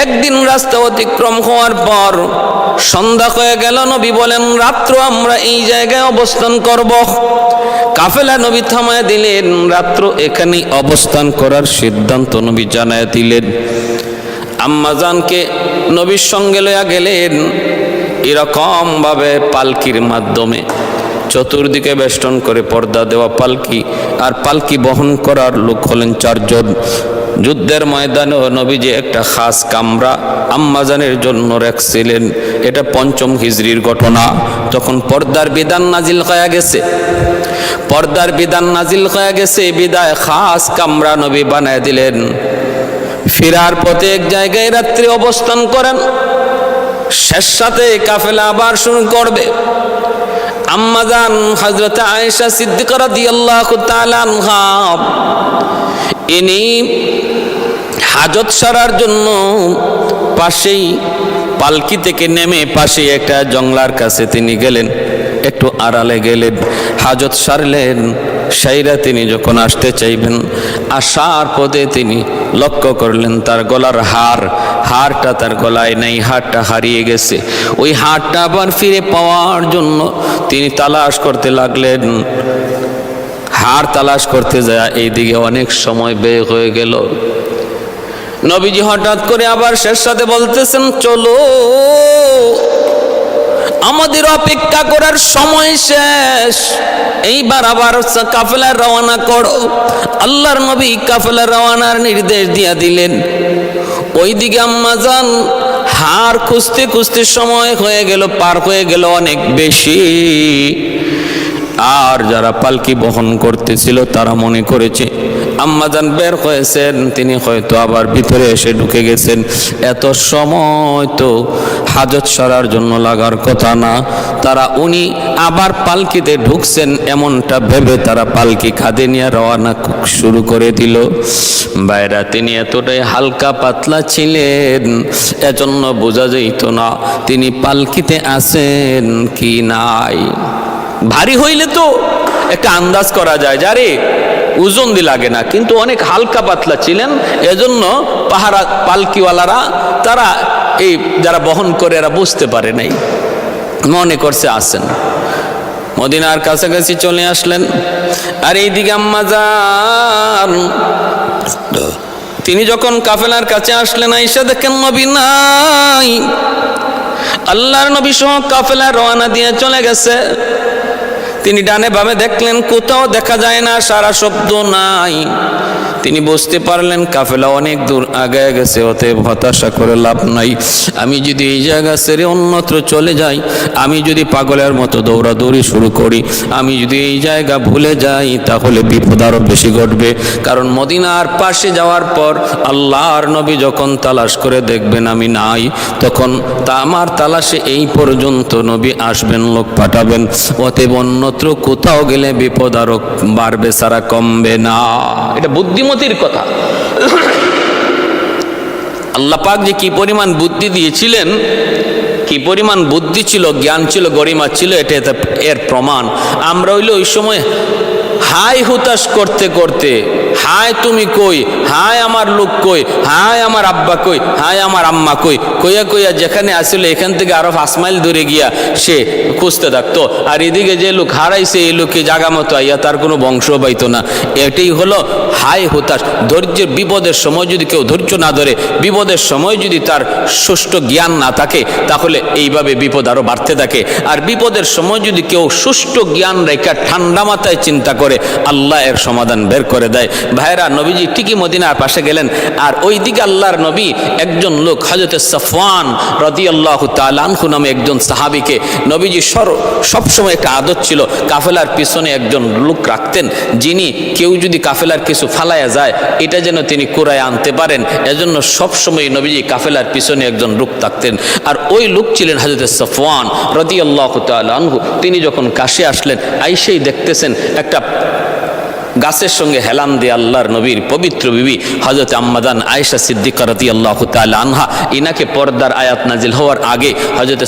একদিন রাস্তা অতিক্রম হওয়ার পর সন্ধ্যা হয়ে গেল। নবী বলেন, রাত্র আমরা এই জায়গায় অবস্থান করব। কাফেলা নবী থামায় দিলেন, রাত্র এখানেই অবস্থান করার সিদ্ধান্ত নবী জানায় দিলেন। আম্মাজানকে নবীর সঙ্গে লইয়া গেলেন। এরকম ভাবে পালকির মাধ্যমে চতুর্দিকে বেষ্টন করে পর্দা দেওয়া পালকি, আর পালকি বহন করার লোক হলেন 4 জন। যুদ্ধের ময়দানেও নবীজি একটা খাস কামরা আম্মাজানের জন্য রাখছিলেন। এটা 5ম হিজরির ঘটনা। তখন পর্দার বিধান নাজিল হয়ে গেছে, পর্দার বিধান নাজিল হয়ে গেছে, বিদায় খাস কামরা নবী বানায় দিলেন। ফেরার পথে এক জায়গায় রাত্রি অবস্থান করেন। শেষ সাথে কাফেলা আবার শুরু করবে। আম্মাজান হযরত আয়েশা সিদ্দিকা রাদিয়াল্লাহু তাআলা আনহা ইনি হাজত সারার জন্য পাশেই পালকি থেকে নেমে পাশে একটা জংলার কাছে তিনি গেলেন, একটু আড়ালে গেলেন, হাজত সারলেন। সাইরা তিনি যখন আসতে চাইবেন, আসার পথে তিনি লক্ষ্য করলেন তার গলার হারটা তার গলায় নাই, হারটা হারিয়ে গেছে। ওই হারটা আবার ফিরে পাওয়ার জন্য তিনি তালাশ করতে লাগলেন। হার তালাশ করতে যায় এইদিকে অনেক সময় ব্যয় হয়ে গেল। নবীজি হঠাৎ করে আবার শেষ সাথে বলতেছেন, চলো, আমাদের অপেক্ষা করার সময় শেষ, এইবার আবার কাফেলা রওনা করো। আল্লাহর নবী কাফেলা রওনার নির্দেশ দিয়া দিলেন। ওইদিকে আম্মাজান হার খুঁজতে খুঁজতে সময় হয়ে গেল, পার হয়ে গেল অনেক বেশি। আর যারা পালকি বহন করতেছিল তারা মনে করেছে আম্মাজান বের হয়েছেন, তিনি হয়তো আবার ভিতরে এসে ঢুকে গেছেন। এত সময় তো হাজত সারার জন্য লাগার কথা না, তারা উনি আবার পালকিতে ঢুকছেন এমনটা ভেবে তারা পালকি খাদে নিয়ে রওনা শুরু করে দিল। বাইরা তিনি এতটাই হালকা পাতলা ছিলেন, এজন্য বোঝা যেত না তিনি পালকিতে আছেন কি নাই। ভারী হইলে তো একটা আন্দাজ করা যায়, যারে ওজন দিয়ে লাগে না, কিন্তু অনেক হালকা পাতলা ছিলেন, এজন্য পাহারা পালকিওয়ালারা তারা এই যারা বহন করে এরা বুঝতে পারে নাই, মনে করছে আসেন। মদিনার কাছাকাছি চলে আসলেন। আর এইদিকে আম্মাজান তিনি যখন কাফেলার কাছে আসলেন, আয়েশা দেখেন নবী নাই। আল্লাহর নবী সহ কাফেলা রওনা দিয়ে চলে গেছে। তিনি ডানে বামে দেখলেন, কোথাও দেখা যায় না, সারা শব্দ নাই। তিনি বুঝতে পারলেন কাফেলা অনেক দূর আগায় গেছে, অতএব হতাশা করে লাভ নাই। আমি যদি এই জায়গা ছেড়ে অন্যত্র চলে যাই, আমি যদি পাগলের মতো দৌড়াদৌড়ি শুরু করি, আমি যদি এই জায়গা ভুলে যাই, তাহলে বিপদ আরো বেশি ঘটবে। কারণ মদিনার পাশে যাওয়ার পর আল্লাহর নবী যখন তালাশ করে দেখবেন আমি নাই, তখন তা আমার তালাশে এই পর্যন্ত নবী আসবেন, লোক পাঠাবেন। অতএব অন্যত্র কোথাও গেলে বিপদ আরো বাড়বে, সারা কমবে না। এটা বুদ্ধিমতির কথা। আল্লাহ পাক যে কি পরিমাণ বুদ্ধি দিয়েছিলেন, কি পরিমাণ বুদ্ধি ছিল, জ্ঞান ছিল, গরিমা ছিল, এটা এর প্রমাণ। আমরা হইলে ওই সময় হাই হুতাশ করতে করতে, হায় তুমি কই, হায় আমার লোক কই, হায় আমার আব্বা কই, হায় আমার আম্মা কই, কইয়া কইয়া যেখানে আসলে এখান থেকে আরো 5 মাইল দূরে গিয়া সে খুঁজতে থাকতো। আর এদিকে যে লোক হারাইছে এই লোককে জাগা মতো আইয়া তার কোনো বংশ পাইতো না। এটাই হলো হাই হুতাশ। ধৈর্যের বিপদের সময় যদি কেউ ধৈর্য না ধরে, বিপদের সময় যদি তার সুষ্ঠু জ্ঞান না থাকে, তাহলে এইভাবে বিপদ আরো বাড়তে থাকে। আর বিপদের সময় যদি কেউ সুষ্ঠু জ্ঞান রেখে ঠান্ডা মাথায় চিন্তা করে, আল্লাহ এর সমাধান বের করে দেয়। ভাইরা, নবীজি ঠিকই মদিনার পাশে গেলেন। আর ওইদিকে আল্লাহর নবী একজন লোক হযরত সাফওয়ান রাদিয়াল্লাহু তাআলা আনহু নামে একজন সাহাবীকে, নবীজি সবসময় একটা আদত ছিল, কাফেলার পিছনে একজন লোক রাখতেন, যিনি কেউ যদি কাফেলার কিছু ফালায়া যায় এটা যেন তিনি কুরায় আনতে পারেন। এজন্য সবসময় নবীজি কাফেলার পিছনে একজন লোক থাকতেন। আর ওই লোক ছিলেন হযরত সাফওয়ান রাদিয়াল্লাহু তাআলা আনহু। তিনি যখন কাছে আসলেন, আইসেই দেখতেছেন একটা গাছের সঙ্গে হেলান দিয়ে আল্লাহর নবীর পবিত্র বিবি হযরত আম্মাজান আয়েশা সিদ্দিকা রাদিয়াল্লাহু তাআলা আনহা, ইনাকে পর্দার আয়াত নাজিল হওয়ার আগে হযরত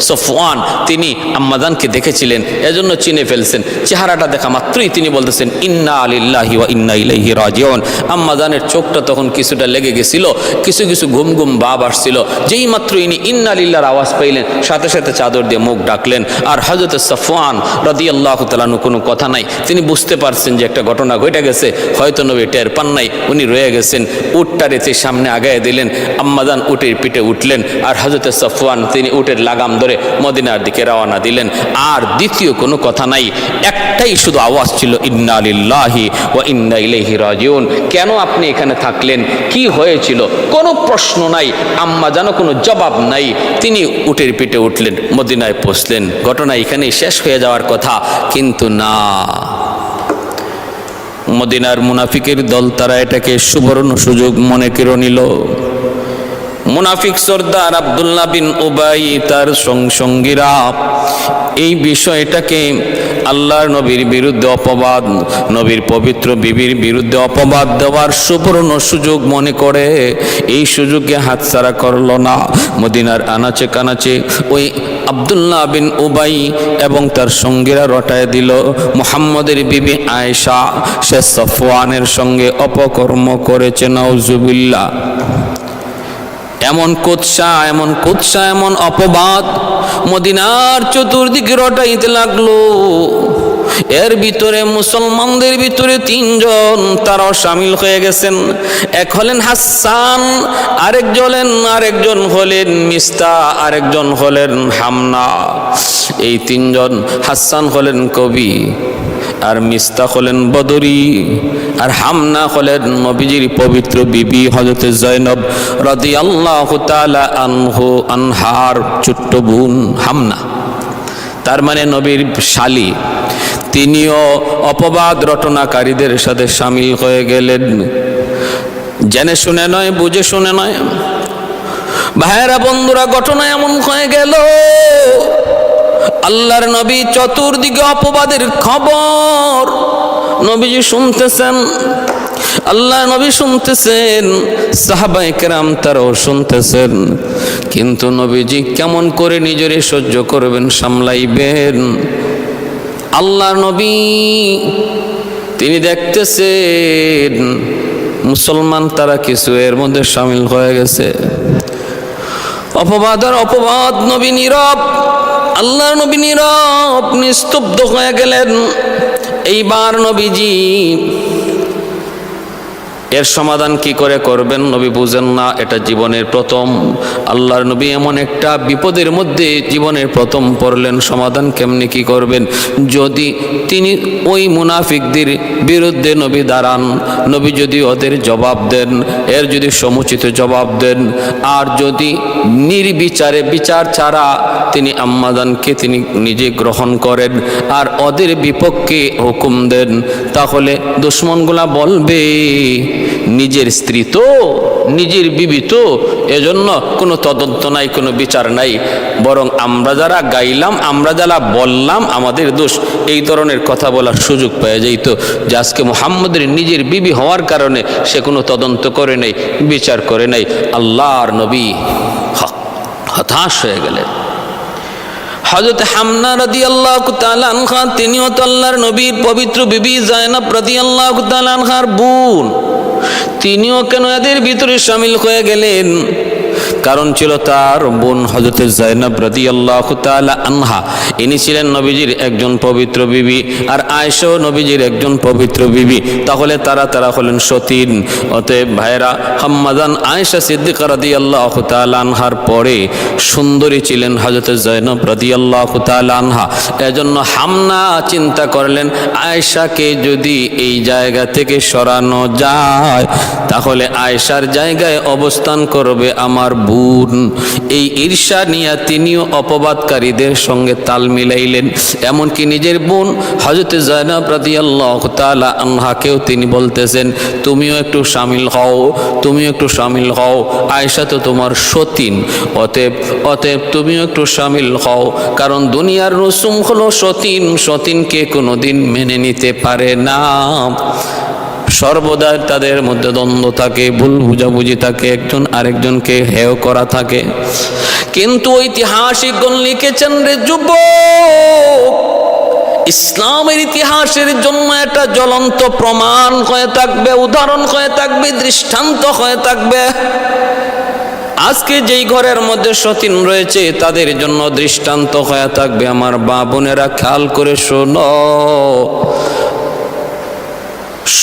সফওয়ান তিনি আম্মাজানকে দেখেছিলেন, এজন্য চিনে ফেলছেন। চেহারাটা দেখা মাত্রই তিনি বলতেছেন ইন্না লিল্লাহি ওয়া ইন্না ইলাইহি রাজিউন। আম্মাজানের চোখটা তখন কিছুটা লেগে গেছিল, কিছু কিছু ঘুম ঘুম ভাব আসছিল। যেই মাত্র ইনি ইন্না লিল্লাহর আওয়াজ পাইলেন, সাথে সাথে চাদর দিয়ে মুখ ডাকলেন। আর হযরত সফওয়ান রাদিয়াল্লাহু তাআলা কোনো কথা নাই, তিনি বুঝতে পারছেন যে একটা ঘটনা ঘটে গেছে, হয়তো নবী টের পান নাই, উনি রয়ে গেছেন। উটটা রেতে সামনে আগায় দিলেন, আম্মাজান উটের পিঠে উঠলেন, আর হযরত সফওয়ান তিনি উটের লাগাম ধরে মদিনার দিকে রওনা দিলেন। আর দ্বিতীয় কোনো কথা নাই, একটাই শুধু আওয়াজ ছিল ইন্না লিল্লাহি ওয়া ইন্না ইলাইহি রাজিউন। কেন আপনি এখানে থাকলেন, কি হয়েছিল, কোনো প্রশ্ন নাই, আম্মাজানও কোনো জবাব নাই। তিনি উটের পিঠে উঠলেন, মদিনায় পৌঁছলেন। ঘটনা এখানেই শেষ হয়ে যাওয়ার কথা, কিন্তু না, মদিনার মুনাফিকের দল তারা এটাকে সুবর্ণ সুযোগ মনে করে নিল। মুনাফিক সর্দার আব্দুল্লাহ বিন উবাই তার সঙ্গীরা এই বিষয়টাকে আল্লাহর নবীর বিরুদ্ধে অপবাদ, নবীর পবিত্র বিবির বিরুদ্ধে অপবাদ দেওয়ার সুবর্ণ সুযোগ মনে করে এই সুযোগকে হাতছাড়া করল না। মদিনার আনাচে কানাচে ওই আব্দুল্লাহ বিন উবাই এবং তার সঙ্গীরা রটায় দিল মুহাম্মদের বিবি আয়েশা সে সফওয়ানের সঙ্গে অপকর্ম করেছে, নাউজুবিল্লাহ। এমন কুৎসা, এমন কুৎসা, এমন অপবাদ মদিনার চতুর্দিকে রটাইতে লাগলো। এর ভিতরে মুসলমানদের ভিতরে তিনজন তারাও শামিল হয়ে গেছেন। এক হলেন হাসান, আরেকজন হলেন মিস্তা, আরেকজন হলেন হামনা। এই তিনজন, হাসান হলেন কবি, আর মিস্তা হলেন বদরি, আর হামনা হলেন নবীজির পবিত্র বিবি হযরত জয়নব রাদিয়াল্লাহু তাআলা আনহার ছোট্ট বোন হামনা, তার মানে নবীর শালী। তিনিও অপবাদ রটনাকারীদের সাথে শামিল হয়ে গেলেন। জেনে শুনে নয়, বুঝে শুনে নয়। ভাইয়েরা, বন্ধুরা, ঘটনা এমন হয়ে গেল, আল্লাহর নবী চতুর্দিকে অপবাদের খবর নবীজি শুনতেছেন, আল্লাহ নবী শুনতেছেন, সাহাবায়ে কেরাম তারাও শুনতেছেন। কিন্তু নবীজি কেমন করে নিজেরে সহ্য করবেন, সামলাইবেন? আল্লাহর নবী তিনি দেখতেছেন মুসলমান তারা কিছু এর মধ্যে শামিল হয়ে গেছে। অপবাদ আর অপবাদ, নবী নীরব, আল্লাহর নবী নীরব, নিস্তব্ধ হয়ে গেলেন। এইবার নবীজি এর সমাধান কি করে করবেন নবী বুঝেন না। এটা জীবনের প্রথম, আল্লাহর নবী এমন একটা বিপদের মধ্যে জীবনের প্রথম পড়লেন, সমাধান কেমনি কি করবেন? যদি তিনি ওই মুনাফিকদের বিরুদ্ধে নবী দাঁড়ান, নবী যদি ওদের জবাব দেন, এর যদি সমুচিত জবাব দেন, আর যদি নির্বিচারে, বিচার ছাড়া তিনি আম্মাজানকে তিনি নিজে গ্রহণ করেন আর ওদের বিপক্ষে হুকুম দেন, তাহলে দুশ্মনগুলা বলবে নিজের স্ত্রী তো, নিজের বিবি তো, এজন্য কোনো তদন্ত নাই, কোনো বিচার নাই, বরং আমরা যারা গাইলাম, আমরা যারা বললাম আমাদের দোষ, এই ধরনের কথা বলার সুযোগ পেয়ে যাইত। যে আজকে মুহাম্মদের নিজের বিবি হওয়ার কারণে সে কোনো তদন্ত করে নাই, বিচার করে নাই। আল্লাহর নবী হতাশ হয়ে গেলেন। হযরত হামনা রাদিয়াল্লাহু তাআলা আনহা তিনিও তো আল্লাহর নবীর পবিত্র বিবি জায়নাব রাদিয়াল্লাহু তাআলা আনহার বোন, তিনিও কেন এদের ভিতরে শামিল হয়ে গেলেন? কারণ ছিল তার বোন হযরত জায়নাব রাদিয়াল্লাহু তাআলা আনহা, ইনি ছিলেন নবীজির একজন পবিত্র বিবি, আর আয়েশাও নবীজির একজন পবিত্র বিবি। তাহলে তারা হলেন সতীন। অতএব ভাইরা, আম্মাজান আয়েশা সিদ্দিকা রাদিয়াল্লাহু তাআলা আনহার পরে সুন্দরী ছিলেন হযরত জায়নাব রাদিয়াল্লাহু তাআলা আনহা। এজন্য হামনা চিন্তা করলেন, আয়েশাকে যদি এই জায়গা থেকে সরানো যায় তাহলে আয়েশার জায়গায় অবস্থান করবে আমার আমার বোন। এই ঈর্ষা নিয়ে তিনিও অপবাদকারীদের সঙ্গে তাল মিলাইলেন। এমনকি নিজের বোন হযরতে যায়েনব রাদিয়াল্লাহু তাআলা আনহাকেও তিনি বলতেছেন, তুমিও একটু শামিল হও, তুমিও একটু শামিল হও, আয়েশা তো তোমার সতীন, অতএব তুমিও একটু শামিল হও। কারণ দুনিয়ার রসুম হলো সতীনকে কোনোদিন মেনে নিতে পারে না। সর্বদা তাদের মধ্যে দ্বন্দ্ব থাকে, ভুল বুঝাবুঝি থাকে, একজন আরেকজনকে হেয় করা থাকে। কিন্তু ঐতিহাসিকগণ লিখেছেন, রে যুবক, ইসলামের ইতিহাসের জন্য একটা জ্বলন্ত প্রমাণ হয়ে থাকবে, উদাহরণ হয়ে থাকবে, দৃষ্টান্ত হয়ে থাকবে। আজকে যেই ঘরের মধ্যে সতীন রয়েছে তাদের জন্য দৃষ্টান্ত হয়ে থাকবে। আমার মা বোনেরা খেয়াল করে শোনো,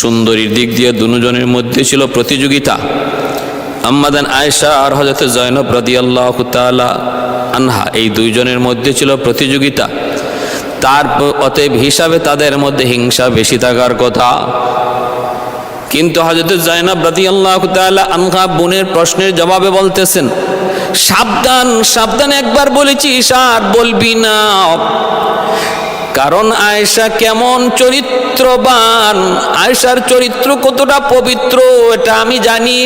সুন্দরীর দিক দিয়ে দুজনের মধ্যে ছিল প্রতিযোগিতা। আম্মাদান আয়েশা আর হযরত যায়েনব রাদিয়াল্লাহু তাআলা আনহা, এই দুইজনের মধ্যে ছিল প্রতিযোগিতা। তার অতএব হিসাবে তাদের মধ্যে হিংসা বেশি থাকার কথা। কিন্তু হযরত যায়েনব রাদিয়াল্লাহু তাআলা আনহা বোনের প্রশ্নের জবাবে বলতেছেন, সাবধান সাবধান, একবার বলেছিস আর বলবি না। কারণ আয়েশা কেমন চরিত্রবান, আয়েশার চরিত্র কতটা পবিত্র এটা আমি জানি।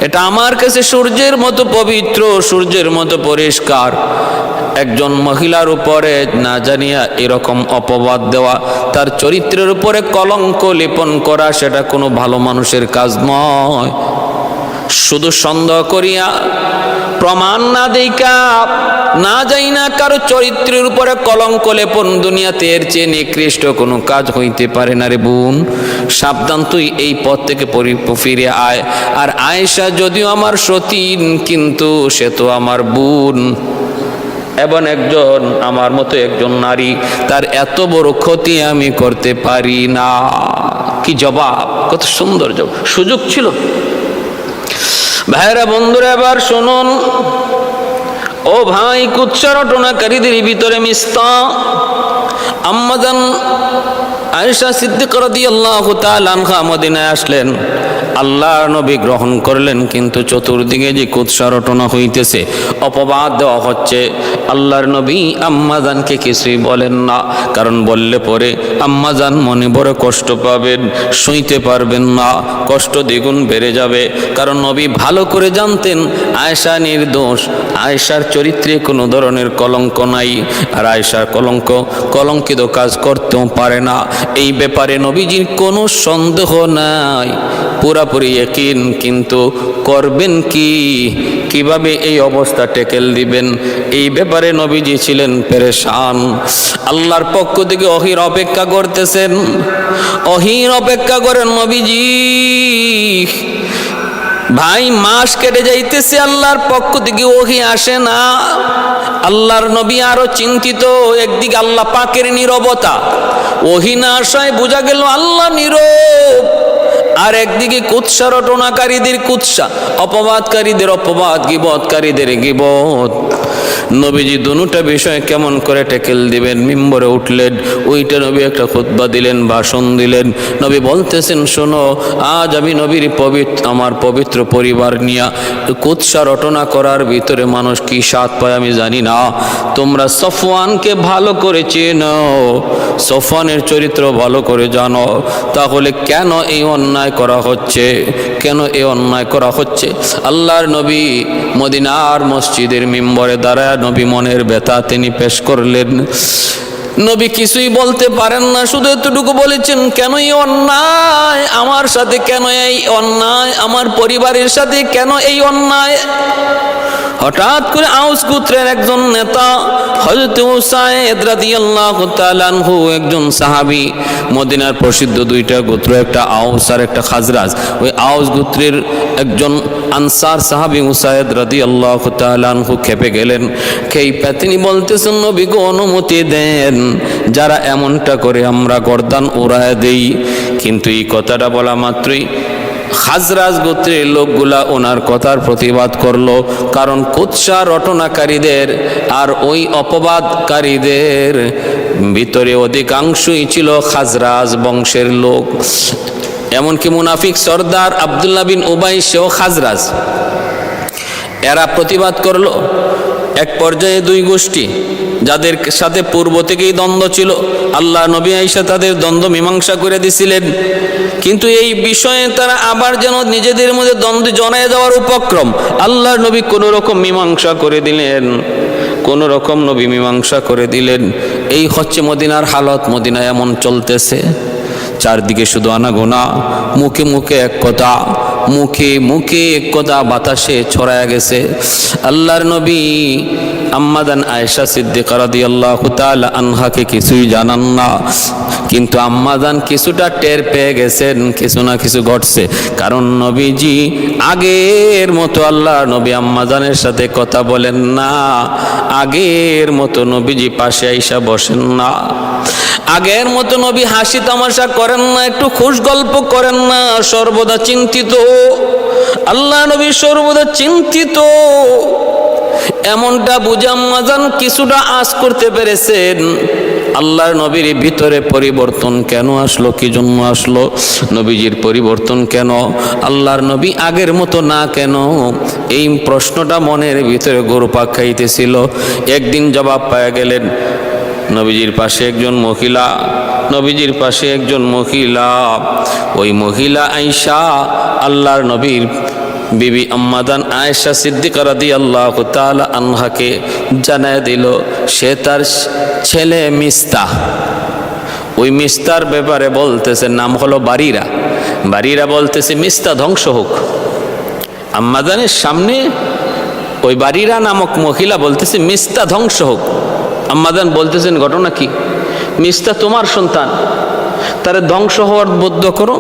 এটা আমার কাছে সূর্যের মতো পবিত্র, সূর্যের মতো পরিষ্কার। একজন মহিলার উপরে না জানিয়া এরকম অপবাদ দেওয়া, তার চরিত্রের উপরে কলঙ্ক লেপন করা, সেটা কোনো ভালো মানুষের কাজ নয়। শুধু সন্দেহ করিয়া, প্রমাণ না দেইকা, না যাই না কারো চরিত্রের উপরে কলঙ্ক লেপন দুনিয়াতে এর চেয়ে নিকৃষ্ট কোনো কাজ হইতে পারে না রে বোন। সাবধান, তুই এই পথ থেকে ফিরে আয়। আর আয়েশা যদিও আমার সতীন, কিন্তু সে তো আমার বোন এবং একজন আমার মতো একজন নারী, তার এত বড় ক্ষতি আমি করতে পারি না। কি জবাব, কত সুন্দর জবাব, সুযোগ ছিল। ভাইরা বন্ধুরা এবার শুনুন, ও ভাই, কুৎসা রটনাকারীদের ভিতরে মিস্তা আম্মাজান আয়েশা সিদ্দিকা রাদিয়াল্লাহু তাআলা আনহা মদিনায় আসলেন, আল্লাহর নবী গ্রহণ করলেন। কিন্তু চতুর্দিকে যে কুৎসা রটনা হইতেছে, অপবাদ দেওয়া হচ্ছে, আল্লাহর নবী আম্মাজানকে কিছুই বলেন না। কারণ বললে পরে আম্মাজান মনে বড় কষ্ট পাবেন, শুইতে পারবেন না, কষ্ট দ্বিগুণ বেড়ে যাবে। কারণ নবী ভালো করে জানতেন আয়েশা নির্দোষ, আয়েশার চরিত্রে কোনো ধরনের কলঙ্ক নাই, আর আয়েশার কলঙ্কিত কাজ করতেও পারে না। এই ব্যাপারে নবীজির কোনো সন্দেহ নাই, পুরাপুরি ইয়াকিন। কিন্তু করবেন কি, কিভাবে এই অবস্থা টেকেল দিবেন, এই ব্যাপারে নবীজি ছিলেন পেরেশান। আল্লাহর পক্ষ থেকে ওহীর অপেক্ষা করতেছেন, ওহীর অপেক্ষা করেন নবীজি। ভাই, মাস কেটে যাইতেছে, আল্লাহর পক্ষ থেকে ওহী আসে না। আল্লাহর নবী আরো চিন্তিত। একদিকে আল্লাহ পাকের নীরবতা, ওহী না আসায় বোঝা গেল আল্লাহ নীরব। আর একদিকে কুৎসা রটনাকারীদের কুৎসা, অপবাদকারীদের অপবাদ, গীবতকারীদের গীবত। নবীজি দুটা বিষয় কেমন করে টেকেল দিবেন, মিম্বরে উঠলেন, ওইটা নবী একটা খুতবা দিলেন, ভাষণ দিলেন। নবী বলতেছেন, শোনো, আজ আমি নবীর আমার পবিত্র পরিবার নিয়ে কুৎসা রটনা করার ভিতরে মানুষ কি স্বাদ পায় আমি জানি না। তোমরা সফওয়ানকে ভালো করে চেনো, সফওয়ানের চরিত্র ভালো করে জানো, তাহলে কেন এই অন্যায় করা হচ্ছে, কেন এই অন্যায় করা হচ্ছে? আল্লাহর নবী মদিনার মসজিদের মিম্বরে দাঁড়ায় নবী মনের ব্যথা তিনি পেশ করলেন। নবী কিছুই বলতে পারেন না, শুধু এতটুকু বলেছেন, কেন এই অন্যায় আমার সাথে, কেন এই অন্যায় আমার পরিবারের সাথে, কেন এই অন্যায়? হঠাৎ করে আউস গোত্রের একজন নেতা হযরত উসাইদ রাদিয়াল্লাহু তাআলা আনহু, একজন সাহাবী, মদিনার প্রসিদ্ধ দুইটা গোত্র, একটা আউস আর একটা খাজরাজ। ওই আউস গোত্রের একজন আনসার সাহাবী উসাইদ রাদিয়াল্লাহু তাআলা আনহু খেপে গেলেন। খেপে তিনি বলতেছেন, নবী গো, অনুমতি দেন, যারা এমনটা করে আমরা গর্দান উড়ায় দেই। কিন্তু এই কথাটা বলা মাত্রই খাজরাজ গোত্রের লোকগুলা ওনার কথার প্রতিবাদ করলো। কারণ কুৎসা রটনাকারীদের আর ওই অপবাদকারীদের ভিতরে অধিকাংশই ছিল খাজরাজ বংশের লোক। এমনকি মুনাফিক সর্দার আব্দুল্লাহ বিন উবাই, সেও খাজরাজ। এরা প্রতিবাদ করলো। এক পর্যায়ে দুই গোষ্ঠী, যাদের সাথে পূর্ব থেকেই দ্বন্দ্ব ছিল, আল্লাহ নবী আয়েশা তাদের দ্বন্দ্ব মীমাংসা করে দিছিলেন, কিন্তু এই বিষয়ে তারা আবার যেন নিজেদের মধ্যে দ্বন্দ্বে জড়ায় যাওয়ার উপক্রম। আল্লাহর নবী কোনো রকম মীমাংসা করে দিলেন, কোনো রকম নবী মীমাংসা করে দিলেন। এই হচ্ছে মদিনার হালত। মদিনায় এমন চলতেছে, চারদিকে শুধু আনাগোনা, মুখে মুখে এক কথা, মুখে মুখে এক কথা বাতাসে ছড়ায় গেছে। আল্লাহর নবী আম্মাদান আয়েশা সিদ্দিকা রাদিয়াল্লাহু তাআলা আনহাকে কিছুই জানান না, কিন্তু আম্মাদান কিছুটা টের পেয়ে গেছেন কিছু না কিছু ঘটছে। কারণ নবীজি আগের মতো আল্লাহর নবী আম্মাদানের সাথে কথা বলেন না, আগের মতো নবীজি পাশে আইসা বসেন না, আগের মতো নবী হাসি তামাশা করেন না, একটু খুশ গল্প করেন না, সর্বদা চিন্তিত। আল্লাহ নবী সর্বদা চিন্তিত, এমনটা বুঝে আম্মাজান কিছুটা আঁচ করতে পেরেছেন। আল্লাহর নবীর ভিতরে পরিবর্তন কেন আসলো, কি জন্য আসলো, নবীজির পরিবর্তন কেন, আল্লাহর নবী আগের মতো না কেন, এই প্রশ্নটা মনের ভিতরে ঘুরপাক খাইতেছিল। একদিন জবাব পাওয়া গেলেন। নবীজির পাশে একজন মহিলা, নবীজির পাশে একজন মহিলা, ওই মহিলা আয়েশা আল্লাহর নবীর বিবি আম্মাদান আয়েশা সিদ্দিকা রাদিয়াল্লাহু তাআলা আনহাকে জানায় দিল সে তার ছেলে মিস্তা। ওই মিস্তার ব্যাপারে বলতেছে, নাম হলো বারিরা। বারিরা বলতেছে মিস্তা ধ্বংস হোক। আম্মাদানের সামনে ওই বারিরা নামক মহিলা বলতেছে মিস্তা ধ্বংস হোক। আম্মাদান বলতেছেন ঘটনা কি? মিস্তা তোমার সন্তান, তারে ধ্বংস হওয়ার বদ্ধ করো।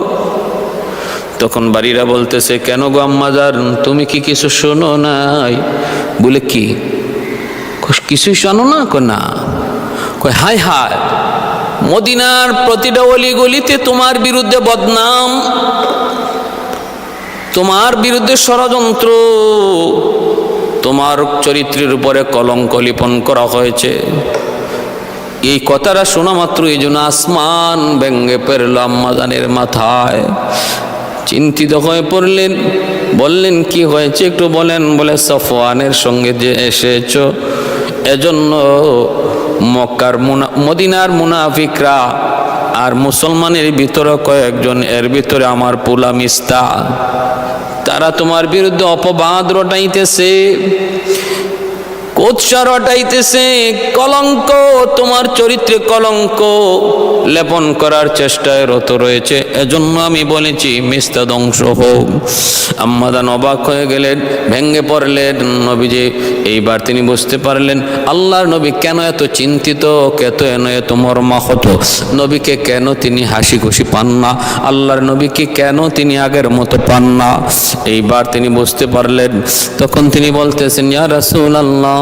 তখন বাড়িরা বলতেছে, কেন গো আম্মাজান, তুমি কি কিছু শোনো নাই? বলে কি কিছুই শোনো না? না। কয় হায় হায়, মদিনার প্রতিটা অলি গলিতে তোমার বিরুদ্ধে বদনাম, তোমার বিরুদ্ধে ষড়যন্ত্র, তোমার চরিত্রের উপরে কলঙ্ক লিপন করা হয়েছে। এই কথাটা শোনা মাত্র এই জন্য আসমান ভেঙে পড়ল আম্মাজানের মাথায়। চিন্তিত হয়ে পড়লেন, বললেন কি হয়েছে একটু বলেন। বলে সফওয়ানের সঙ্গে যে এসেছ এজন্য মক্কার মদিনার মুনাফিকরা আর মুসলমানের ভিতরে কয়েকজন, এর ভিতরে আমার পোলা মিস্তা, তারা তোমার বিরুদ্ধে অপবাদ রটাইতেছে, কোৎসা রটাইতেছে, কলঙ্ক, তোমার চরিত্রে কলঙ্ক লেপন করার চেষ্টায় রত রয়েছে। এজন্য আমি বলেছি মিস্তা ধ্বংস হোক। আম্মাদান অবাক হয়ে গেলেন, ভেঙে পড়লেন। নবীজি এইবার তিনি বুঝতে পারলেন আল্লাহর নবী কেন এত চিন্তিত, এত মর্মাহত, নবীকে কেন তিনি হাসি খুশি পান না, আল্লাহর নবীকে কেন তিনি আগের মতো পান না। এইবার তিনি বুঝতে পারলেন। তখন তিনি বলতেছেন, ইয়া রাসূলুল্লাহ,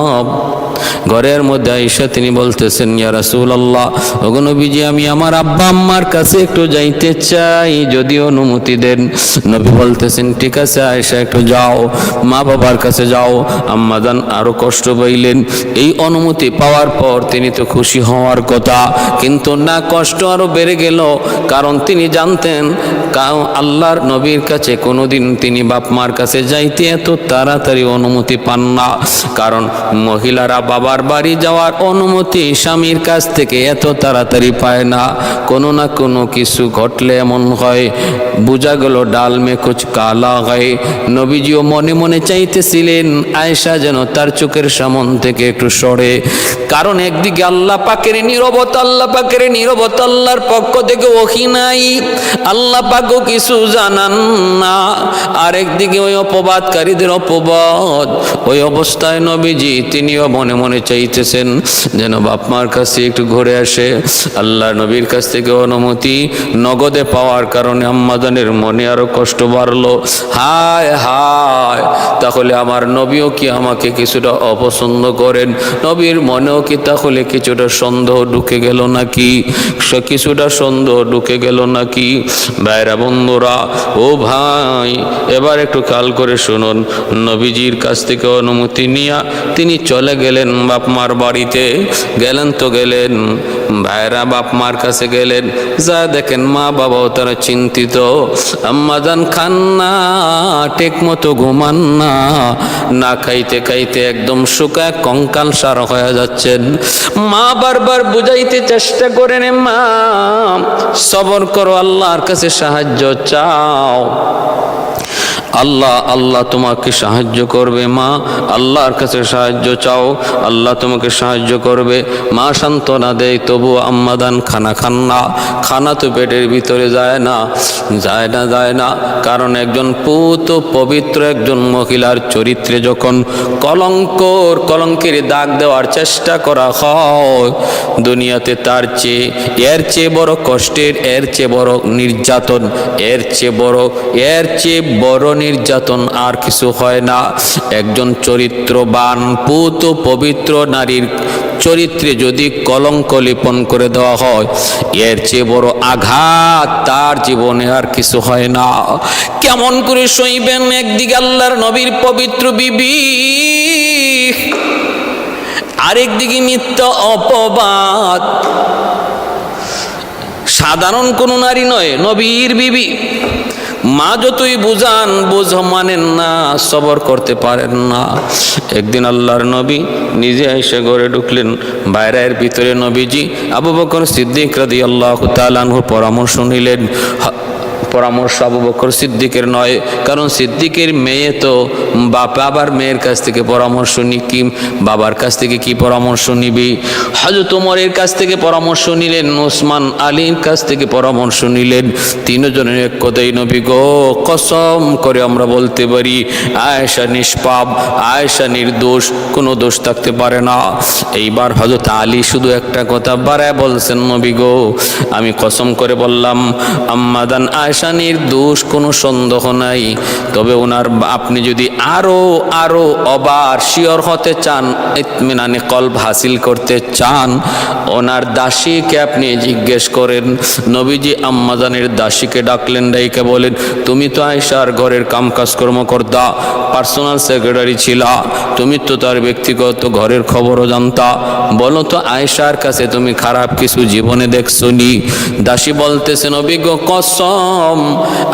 ঘরের মধ্যে আয়েশা তিনি বলতেছেন, ইয়া রাসূলুল্লাহ, ওগো নবীজি, আমি আমার আব্বা আম্মার কাছে একটু যাইতে চাই, যদি অনুমতি দেন। নবী বলতেছেন, ঠিক আছে আয়েশা, একটু যাও, মা বাবার কাছে যাও। আম্মাজান আরো কষ্ট পাইলেন। এই অনুমতি পাওয়ার পর তিনি তো খুশি হওয়ার কথা, কিন্তু না, কষ্ট আরো বেড়ে গেল। কারণ তিনি জানতেন আল্লাহর নবীর কাছে কোনোদিন তিনি বাপ মার কাছে যাইতে এত তাড়াতাড়ি অনুমতি পান না। কারণ মহিলারা বাবার বাড়ি যাওয়ার অনুমতি স্বামীর কাছ থেকে এত তাড়াতাড়ি পায় না। কোনো না কোনো কিছু ঘটলে এমন হয়, বোঝা গেল ডাল মে কুছ কালা হয়। নবীজিও মনে মনে চাইতেছিলেন আয়েশা যেন তার চোখের সামন থেকে একটু সরে। কারণ একদিকে আল্লাহ পাকের নীরবতা, আল্লাহ পাকের নীরবতা, আল্লাহর পক্ষ থেকে ওহী নাই, আল্লাহ পাকও কিছু জানান না। আর একদিকে ওই অপবাদকারীদের অপবাদ। ওই অবস্থায় নবীজি তিনিও মনে মনে চাইতেছেন যেন বাপ মার কাছে একটু ঘুরে আসে। আল্লাহ নবীর কাছ থেকে অনুমতি নগদে পাওয়ার কারণে আম্মাজানের মনে আরো কষ্ট বাড়লো। হায় হায়, তাহলে আমার নবীও কি আমাকে কিছুটা অপছন্দ করেন? নবীর মনেও কি তাহলে কিছুটা সন্দেহ ঢুকে গেল নাকি? কিছুটা সন্দেহ ঢুকে গেল নাকি? ভাইরা বন্ধুরা, ও ভাই, এবার একটু খেয়াল করে শুনুন। নবীজির কাছ থেকে অনুমতি নিয়ে তিনি চলে গেলেন বাপ মার বাড়িতে। গেলেন তো গেলেন, ভাইরা বাপ মার কাছে গেলেন, যা দেখেন মা বাবাও তারা চিন্তিত। আম্মা জান খান না, ঠিক মতো ঘুমান না, না খাইতে খাইতে একদম শুকায় কঙ্কাল সার হয়ে যাচ্ছেন। মা বারবার বুঝাইতে চেষ্টা করেন, মা সবর করো, আল্লাহর কাছে সাহায্য চাও, আল্লাহ আল্লাহ তোমাকে সাহায্য করবে। মা আল্লাহর কাছে সাহায্য চাও, আল্লাহ তোমাকে সাহায্য করবে। মা সান্ত্বনা দেয়, তবু আম্মাদান খানা খান না। খানা তো পেটের ভিতরে যায় না, যায় না, যায় না। কারণ একজন পুত পবিত্র একজন মহিলার চরিত্রে যখন কলঙ্কের দাগ দেওয়ার চেষ্টা করা হয়, দুনিয়াতে তার চেয়ে এর চেয়ে বড় কষ্টের, এর চেয়ে বড় নির্যাতন, এর চেয়ে বড় নির্যাতন আর কিছু হয় না। একজন চরিত্রবান পুত পবিত্র নারীর চরিত্রে যদি কলঙ্ক লিপন করে দেওয়া হয়, এর চেয়ে বড় আঘাত তার জীবনে আর কিছু হয় না। কেমন করে সইবেন? একদিকে আল্লাহর নবীর পবিত্র বিবি, আরেকদিকে মিথ্যা অপবাদ। সাধারণ কোনো নারী নয়, নবীর বিবি। মা যতই বুঝান মানেন না, সবর করতে পারেন না। একদিন আল্লাহর নবী নিজে এসে ঘরে ঢুকলেন। বাইরের ভিতরে নবীজি আবু বকর সিদ্দিক রাদিয়াল্লাহু তাআলা আনহুর পরামর্শ নিলেন। পরামর্শ আবু বকর সিদ্দিকের নয়, কারণ সিদ্দিকের মেয়ে তো বাবার মেয়ের কাছ থেকে পরামর্শ নিকি, বাবার কাছ থেকে কি পরামর্শ নিবি? হযরত ওমরের কাছ থেকে পরামর্শ নিলেন, ওসমান আলীর কাছ থেকে পরামর্শ নিলেন। তিনজনের এক কথাই, নবী গো কসম করে আমরা বলতে পারি আয়েশা নিষ্পাপ, আয়েশা নির্দোষ, কোনো দোষ থাকতে পারে না। এইবার হযরত আলী শুধু একটা কথা বাড়ায় বলছেন, নবী গো আমি কসম করে বললাম আম্মাদান আয়েশা নির্দোষ, কোনো সন্দেহ নাই। তবে ওনার আপনি যদি আরো অবার শিওর হতে চান, ইতমিনানে কলব হাসিল করতে চান, ওনার দাসীকে আপনি জিজ্ঞেস করেন। নবীজি আম্মাজানের দাসীকে ডাকলেন, ডাইকে বলেন, তুমি তো আয়েশার ঘরের কাম কাজ কর্মকর্তা, পার্সোনাল সেক্রেটারি ছিলা, তুমি তো তার ব্যক্তিগত ঘরের খবরও জানতা, বলো তো আয়েশার কাছে তুমি খারাপ কিছু জীবনে দেখছো নি? দাসী বলতেছে, নবী গো কসম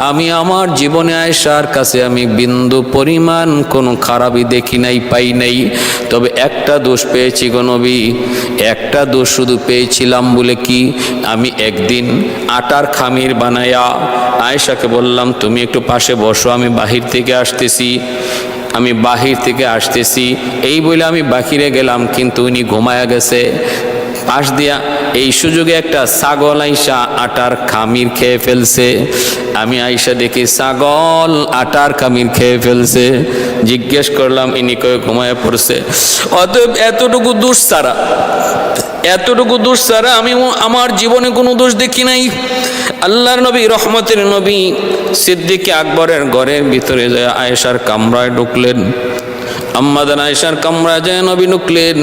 আমি আমার জীবনে আয়েশার কাছে আমি বিন্দু পরিমাণ কোনো খারাপই দেখি নাই, পাই নাই। তবে একটা দোষ পেয়েছি গো নবী, একটা দোষ শুধু পেয়েছিলাম। বলে কি? আমি একদিন আটার খামির বানায়া আয়েশাকে বললাম, তুমি একটু পাশে বসো, আমি বাহির থেকে আসতেছি। এই বলে আমি বাহিরে গেলাম, কিন্তু উনি ঘুমায়া গেছে। পাশ দিয়া এই সুযোগে একটা ছাগল আইসা আটার খামির খেয়ে ফেলছে। আমি আইসা দেখি ছাগল আটার খামির খেয়ে ফেলছে। জিজ্ঞেস করলাম, ইনি কয়ে ঘুমায় পড়ছে। অতএব এতটুকু দোষ ছাড়া আমি আমার জীবনে কোনো দোষ দেখি নাই। আল্লাহর নবী রহমতের নবী সিদ্দিক আকবরের ঘরের ভিতরে যায় আয়েশার কামরায় ঢুকলেন। আম্মাদান আয়েশার কামরায় যায় নবী ঢুকলেন।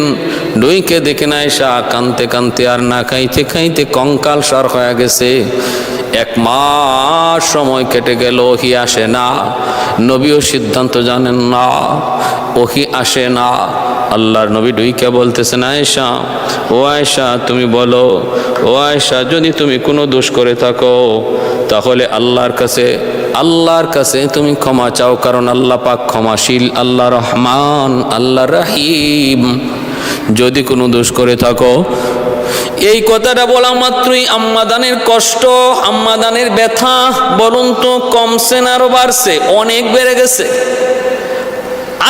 ঢুইকে দেখেন আয়েশা কানতে কানতে আর না খাইতে খাইতে কঙ্কাল সার হয়ে গেছে। 1 মাস সময় কেটে গেল, ওহি আসে না। নবীও সিদ্ধান্ত জানেন না, ওহি আসে না। আল্লাহর নবী ঢুইকে বলতেছেন, আয়েশা, ও আয়েশা তুমি বলো, ও আয়েশা যদি তুমি কোনো দোষ করে থাকো তাহলে আল্লাহর কাছে তুমি ক্ষমা চাও, কারণ আল্লাহ পাক ক্ষমাশীল, আল্লাহ রহমান, আল্লাহ রহিম। যদি কোনো দোষ করে থাকো। এই কথাটা বলা মাত্রই আম্মাদানের কষ্ট, আম্মাদানের ব্যথা বলুন তো কমছে না আরো বাড়ছে? অনেক বেড়ে গেছে।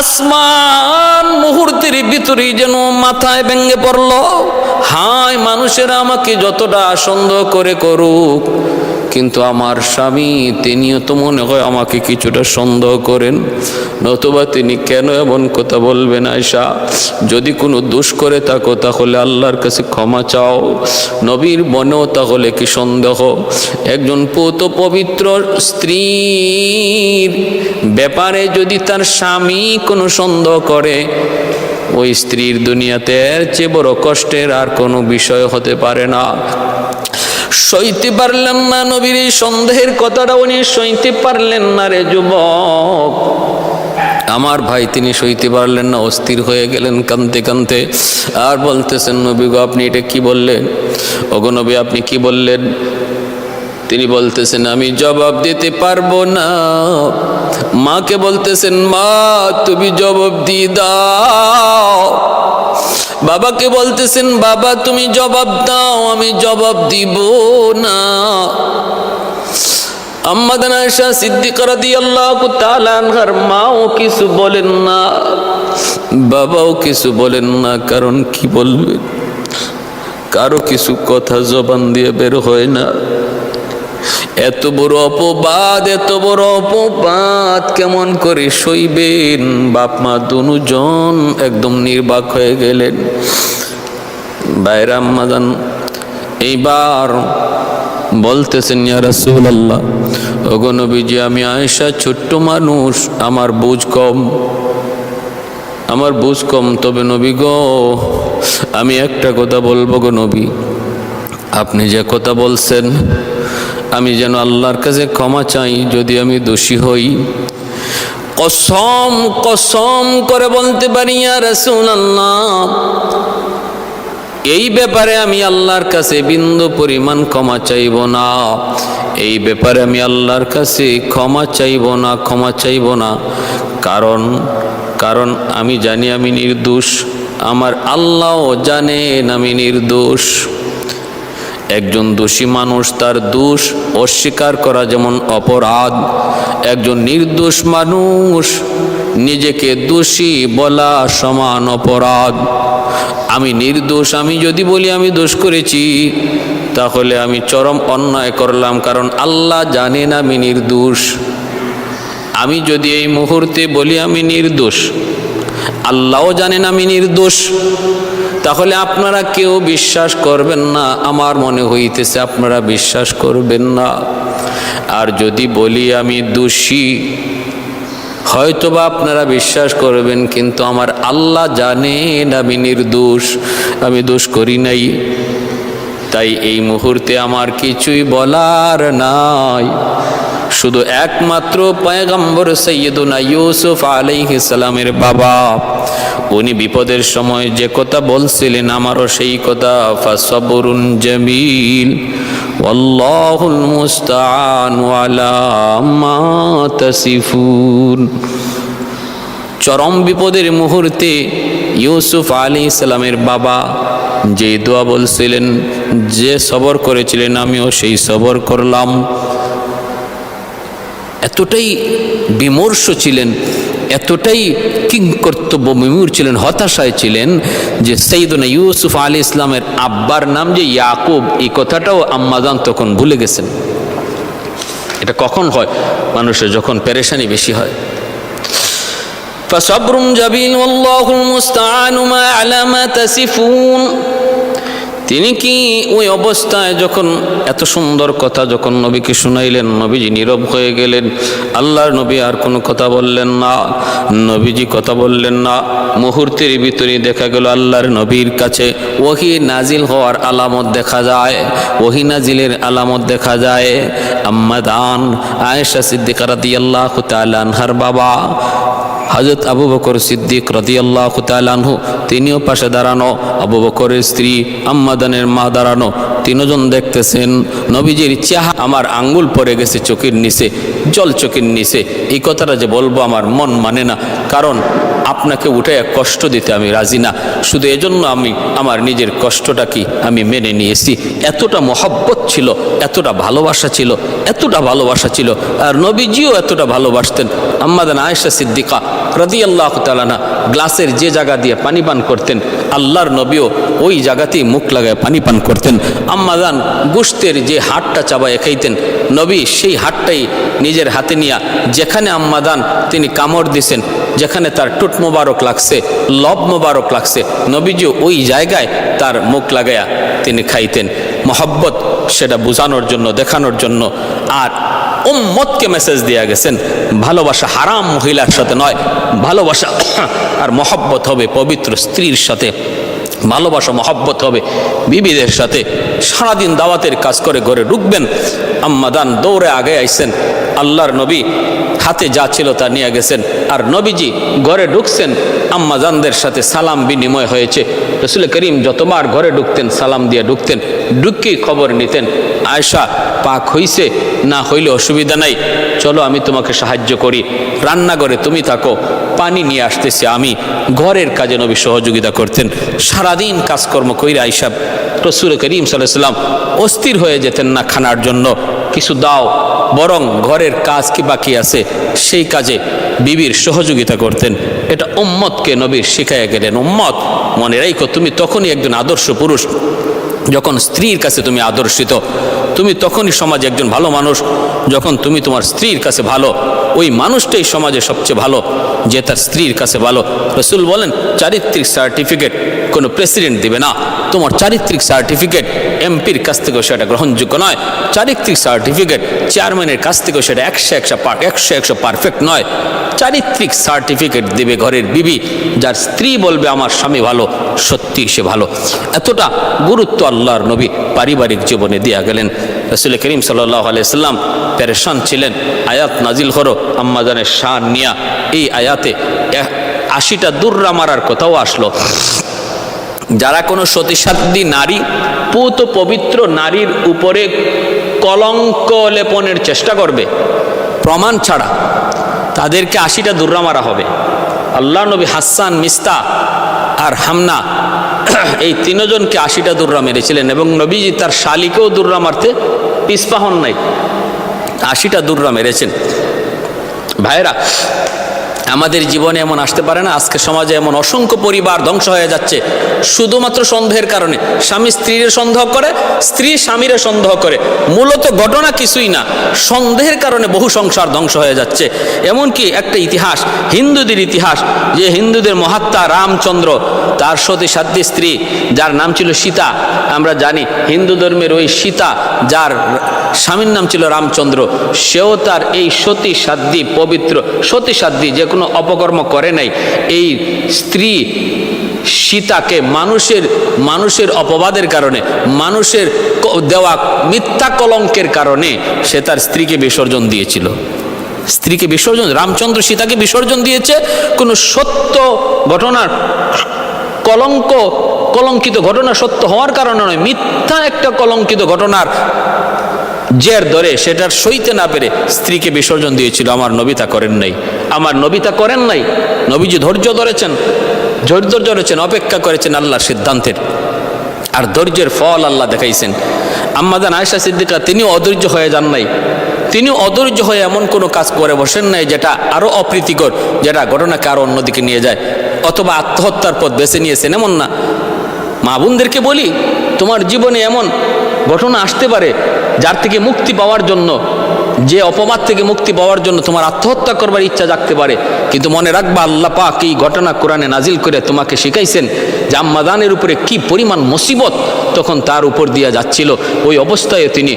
আসমান মুহূর্তের ভিতরেই যেন মাথায় ভেঙে পড়ল। হায়, মানুষেরা আমাকে যতটা সন্দেহ করে করুক, কিন্তু আমার স্বামী তিনিও তো মনে হয় আমাকে কিছুটা সন্দেহ করেন, নতুবা তিনি কেন এমন কথা বলবেন? আয়েশা, যদি কোনো দোষ করে থাকো তাহলে আল্লাহর কাছে ক্ষমা চাও। নবীর মনেও তাহলে কি সন্দেহ? একজন পুত পবিত্র স্ত্রীর ব্যাপারে যদি তার স্বামী কোনো সন্দেহ করে, ওই স্ত্রীর দুনিয়াতে এর চেয়ে বড় কষ্টের আর কোনো বিষয় হতে পারে না। সইতে পারলেন না নবীর এই সন্দেহের কথাটা, উনি সইতে পারলেন না রে যুবক। আমার ভাই তিনি সইতে পারলেন না, অস্থির হয়ে গেলেন কাঁদতে কাঁদতে, আর বলতেছেন নবী গো আপনি এটা কি বললেন, ওগো নবী আপনি কি বললেন? তিনি বলতেছেন আমি জবাব দিতে পারবো না। মাকে বলতেছেন মা তুমি জবাব দিয়ে দাও। বাবাকে বলতেছেন বাবা তুমি জবাব দাও, আমি জবাব দিব না। আম্মা জান আয়েশা সিদ্দিকা রাদিয়াল্লাহু তাআলা আনহার মাও কিছু বলেন না, বাবাও কিছু বলেন না, কারণ কি বলবেন, কারো কিছু কথা জবান দিয়ে বের হয় না। এত বড় অপবাদ, এত বড় অপবাদ কেমন করে সইবেন? বাপ মা দুজন একদম নির্বাক হয়ে গেলেন। বাইরা আম্মা জান এইবার বলতেছেন ইয়া রাসূলুল্লাহ, ওগো নবীজি আমি আয়েশা ছোট্ট মানুষ, আমার বুঝ কম, আমার বুঝ কম, তবে নবী গো আমি একটা কথা বলবো গো নবী, আপনি যে কথা বলছেন আমি যেন আল্লাহর কাছে ক্ষমা চাই যদি আমি দোষী হই। কসম কসম করে বলতে পারি ইয়া রাসূলুল্লাহ, এই ব্যাপারে আমি আল্লাহর কাছে বিন্দু পরিমাণ ক্ষমা চাইব না, এই ব্যাপারে আমি আল্লাহর কাছে ক্ষমা চাইব না, ক্ষমা চাইব না। কারণ আমি জানি আমি নির্দোষ, আমার আল্লাহও জানেন আমি নির্দোষ। একজন দোষী মানুষ তার দোষ অস্বীকার করা যেমন অপরাধ, একজন নির্দোষ মানুষ নিজেকে দোষী বলা সমান অপরাধ। আমি নির্দোষ, আমি যদি বলি আমি দোষ করেছি তাহলে আমি চরম অন্যায় করলাম, কারণ আল্লাহ জানেন আমি নির্দোষ। আমি যদি এই মুহূর্তে বলি আমি নির্দোষ, আল্লাহও জানেন আমি নির্দোষ, তাহলে আপনারা কেউ বিশ্বাস করবেন না, আমার মনে হইতেছে আপনারা বিশ্বাস করবেন না। আর যদি বলি আমি দোষী, হয়তোবা আপনারা বিশ্বাস করবেন, কিন্তু আমার আল্লাহ জানেন আমি নির্দোষ, আমি দোষ করি নাই। তাই এই মুহূর্তে আমার কিছুই বলার নাই, শুধু একমাত্র পয়গম্বর সৈয়দুনা ইউসুফ আলাইহিস সালামের বাবা উনি বিপদের সময় যে কথা বলছিলেন আমারও সেই কথা, ফাসবরুন জামিল ওয়াল্লাহুল মুস্তাআন আলা মা তাসিফুন। চরম বিপদের মুহূর্তে ইউসুফ আলাইহিস সালামের বাবা যে দোয়া বলছিলেন, যে সবর করেছিলেন আমিও সেই সবর করলাম। এতটাই বিমর্ষ ছিলেন, এতটাই কিংকর্তব্য বিমূঢ় ছিলেন, হতাশায় ছিলেন যে সাইয়েদনা ইউসুফ আলাইহিস সালামের আব্বার নাম যে ইয়াকুব, এই কথাটাও আম্মাজান তখন ভুলে গেছেন। এটা কখন হয়? মানুষের যখন পেরেশানি বেশি হয়। ফাসবরুন জামিল ওয়াল্লাহুল মুস্তাআনু আলা মা তাসিফুন। তিনি কি ওই অবস্থায় যখন এত সুন্দর কথা যখন নবীকে শুনাইলেন, নবীজি নীরব হয়ে গেলেন। আল্লাহর নবী আর কোনো কথা বললেন না, নবীজি কথা বললেন না। মুহূর্তের ভিতরে দেখা গেল আল্লাহর নবীর কাছে ওহী নাজিল হওয়ার আলামত দেখা যায়, ওহী নাজিলের আলামত দেখা যায়। আম্মা জান আয়েশা সিদ্দিকা রাদিয়াল্লাহু তাআলা আনহার বাবা হযরত আবু বকর সিদ্দিক রাদিয়াল্লাহু তাআলা আনহু তিনিও পাশে দাঁড়ানো, আবু বকরের স্ত্রী আম্মা জানের মা দাঁড়ানো, তিনজন দেখতেছেন নবীজির চেহারা। আমার আঙ্গুল পড়ে গেছে চোখের নিচে, জল চোখের নিচে। এই কথাটা যে বলবো আমার মন মানে না, কারণ আপনাকে উঠে কষ্ট দিতে আমি রাজি না। শুধু এজন্য আমি আমার নিজের কষ্টটাকে আমি মেনে নিয়েছি। এতটা মহব্বত ছিল, এতটা ভালোবাসা ছিল, এতটা ভালোবাসা ছিল। আর নবীজিও এতটা ভালোবাসতেন। আম্মা জান আয়েশা সিদ্দিকা রাদিয়াল্লাহু তাআলা আনহা গ্লাসের যে জায়গা দিয়ে পানি পান করতেন, আল্লাহর নবীও ওই জায়গাতেই মুখ লাগায় পানি পান করতেন। আম্মা জান গোশতের যে হাড়টা চাবায় খাইতেন, নবী সেই হাড়টাই নিজের হাতে নিয়ে যেখানে আম্মা জান তিনি কামড় দিছেন, যেখানে তার টুট মোবারক লাগছে, লব মোবারক লাগছে, নবীজি ওই জায়গায় তার মুখ লাগায়া তিনি খাইতেন। মহব্বত সেটা বোঝানোর জন্য, দেখানোর জন্য। আর উম্মতকে মেসেজ দেয়া গেছেন ভালোবাসা হারাম মহিলার সাথে নয়, ভালোবাসা আর মহব্বত হবে পবিত্র স্ত্রীর সাথে, ভালোবাসা মহব্বত হবে বিবিদের সাথে। সারাদিন দাওয়াতের কাজ করে ঘরে ঢুকবেন, আম্মাদান দৌড়ে আগে আইছেন, আল্লাহর নবী হাতে যা ছিল তা নিয়ে গেছেন। আর নবীজি ঘরে ঢুকছেন, আম্মাজানদের সাথে সালাম বিনিময় হয়েছে। রাসূল করিম যতবার ঘরে ঢুকতেন সালাম দিয়ে ঢুকতেন, ঢুকেই খবর নিতেন, আয়েশা পাক হইছে না হইলে অসুবিধা নাই, চলো আমি তোমাকে সাহায্য করি, রান্নাঘরে তুমি থাকো, পানি নিয়ে আসতেছে আমি। ঘরের কাজে নবী সহযোগিতা করতেন। সারাদিন কাজকর্ম কইরা আয়েশা রাসূল করিম সাল্লাল্লাহু আলাইহি ওয়াসাল্লাম অস্থির হয়ে যেতেন না খানার জন্য, কিছু দাও, বরং ঘরের কাজ কি বাকি আছে সেই কাজে বিবির সহযোগিতা করতেন। এটা উম্মতকে নবীর শিখাইয়া গেলেন, উম্মত মনে রাখো তুমি তখনই একজন আদর্শ পুরুষ যখন স্ত্রীর কাছে তুমি আদর্শিত, তুমি তখনই সমাজে একজন ভালো মানুষ যখন তুমি তোমার স্ত্রীর কাছে ভালো। ওই মানুষটাই সমাজে সবচেয়ে ভালো যে তার স্ত্রীর কাছে ভালো। রাসূল বলেন চারিত্রিক সার্টিফিকেট কোনো প্রেসিডেন্ট দিবে না, তোমার চারিত্রিক সার্টিফিকেট এমপির কাছ থেকেও সেটা গ্রহণযোগ্য নয়, চারিত্রিক সার্টিফিকেট চেয়ারম্যানের কাছ থেকেও সেটা 100% পারফেক্ট নয়। চারিত্রিক সার্টিফিকেট দেবে ঘরের বিবি, যার স্ত্রী বলবে আমার স্বামী ভালো, সত্যি সে ভালো। এতটা গুরুত্ব আল্লাহর নবী পারিবারিক জীবনে দিয়া গেলেন। রাসূল করিম সাল্লাল্লাহু আলাইহি সাল্লাম পেরেশান ছিলেন, আয়াত নাজিল হলো আম্মাজানের শান নিয়া। এই আয়াতে 80টা দুর্রা মারার কথাও আসলো। যারা কোনো সতীসাধ্বী নারী, পুত পবিত্র নারীর উপরে কলঙ্ক লেপনের চেষ্টা করবে প্রমাণ ছাড়া, তাদেরকে 80টা দুর্রা মারা হবে। আল্লাহ নবী হাসান, মিস্তা আর হামনা এই তিনজনকে 80টা দুর্রা মেরেছিলেন এবং নবীজি তার শালিকেও দুর্রা মারতে পিছপা হন নাই, 80টা দুর্রা মেরেছেন। ভাইরা, আমাদের জীবনে এমন আসতে পারে না? আজকে সমাজে এমন অসংখ্য পরিবার ধ্বংস হয়ে যাচ্ছে শুধুমাত্র সন্দেহের কারণে। স্বামী স্ত্রীর সন্দেহ করে, স্ত্রী স্বামীর সন্দেহ করে, মূলত ঘটনা কিছুই না, সন্দেহের কারণে বহু সংসার ধ্বংস হয়ে যাচ্ছে। এমনকি একটা ইতিহাস, হিন্দুদের ইতিহাস, যে হিন্দুদের মহাত্মা রামচন্দ্র, তার সতীসাধ্বী স্ত্রী যার নাম ছিল সীতা। আমরা জানি হিন্দু ধর্মের ওই সীতা, যার স্বামীর নাম ছিল রামচন্দ্র, সেও তার এই সতীসাধ্বী, পবিত্র সতীসাধ্বী, যে কোনো অপকর্ম করে নাই, এই স্ত্রী সীতাকে মানুষের অপবাদের কারণে, মানুষের দেওয়া মিথ্যা কলঙ্কের কারণে সে তার স্ত্রীকে বিসর্জন দিয়েছিল। স্ত্রীকে বিসর্জন, রামচন্দ্র সীতাকে বিসর্জন দিয়েছে কোনো সত্য ঘটনার কলঙ্কিত ঘটনা সত্য হওয়ার কারণে নয়, মিথ্যা একটা কলঙ্কিত ঘটনার জের ধরে সেটার সইতে না পেরে স্ত্রীকে বিসর্জন দিয়েছিল। আমার নবী তা করেন নাই, আমার নবী তা করেন নাই। নবীজি ধৈর্য ধরেছেন, অপেক্ষা করেছেন আল্লাহর সিদ্ধান্তের, আর ধৈর্যের ফল আল্লাহ দেখাইছেন। আম্মাজান আয়েশা সিদ্দিকা তিনিও অধৈর্য হয়ে যান নাই, তিনি অধৈর্য হয়ে এমন কোনো কাজ করে বসেন নাই যেটা আরো অপ্রীতিকর, যেটা ঘটনাকে আরো অন্যদিকে নিয়ে যায়, অথবা আত্মহত্যার পথ বেছে নিয়েছেন, এমন না। মা বোনদেরকে বলি, তোমার জীবনে এমন ঘটনা আসতে পারে যার থেকে মুক্তি পাওয়ার জন্য, যে অপবাদ থেকে মুক্তি পাওয়ার জন্য তোমার আত্মহত্যা করবার ইচ্ছা জাগতে পারে, কিন্তু মনে রাখবা আল্লাহ পাক এই ঘটনা কোরআনে নাজিল করে তোমাকে শিখাইছেন যে আম্মাদানের উপরে কি পরিমাণ মুসিবত তখন তার উপর দিয়া যাচ্ছিল। ওই অবস্থায় তিনি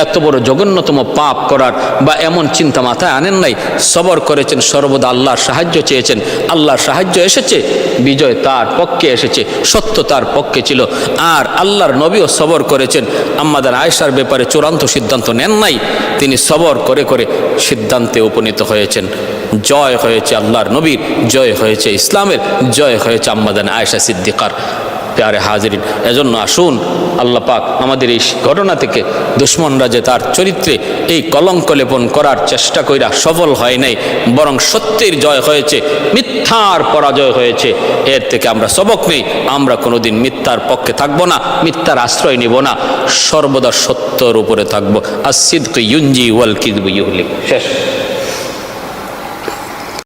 এত বড় জঘন্যতম পাপ করার বা এমন চিন্তা মাথায় আনেন নাই, সবর করেছেন, সর্বদা আল্লাহর সাহায্য চেয়েছেন, আল্লাহর সাহায্য এসেছে, বিজয় তার পক্ষে এসেছে, সত্য তার পক্ষে ছিল। আর আল্লাহর নবীও সবর করেছেন, আম্মাদান আয়েশার ব্যাপারে চূড়ান্ত সিদ্ধান্ত নেন নাই, তিনি সবর করে করে সিদ্ধান্তে উপনীত হয়েছেন। জয় হয়েছে আল্লাহর নবীর, জয় হয়েছে ইসলামের, জয় হয়েছে আম্মাদান আয়েশা সিদ্দিকার। প্যারে হাজিরিন, এজন্য আসুন আল্লাহ পাক আমাদের এই ঘটনা থেকে দুশ্মনরা যে তার চরিত্রে এই কলঙ্ক লেপন করার চেষ্টা কইরা সফল হয় নাই, বরং সত্যের জয় হয়েছে, মিথ্যার পরাজয় হয়েছে, এর থেকে আমরা সবক নেই। আমরা কোনোদিন মিথ্যার পক্ষে থাকবো না, মিথ্যার আশ্রয় নিব না, সর্বদা সত্যর উপরে থাকবো। আস-সিদকু ইউনজি ওয়াল কিযবু ইউহলিক। শেষ।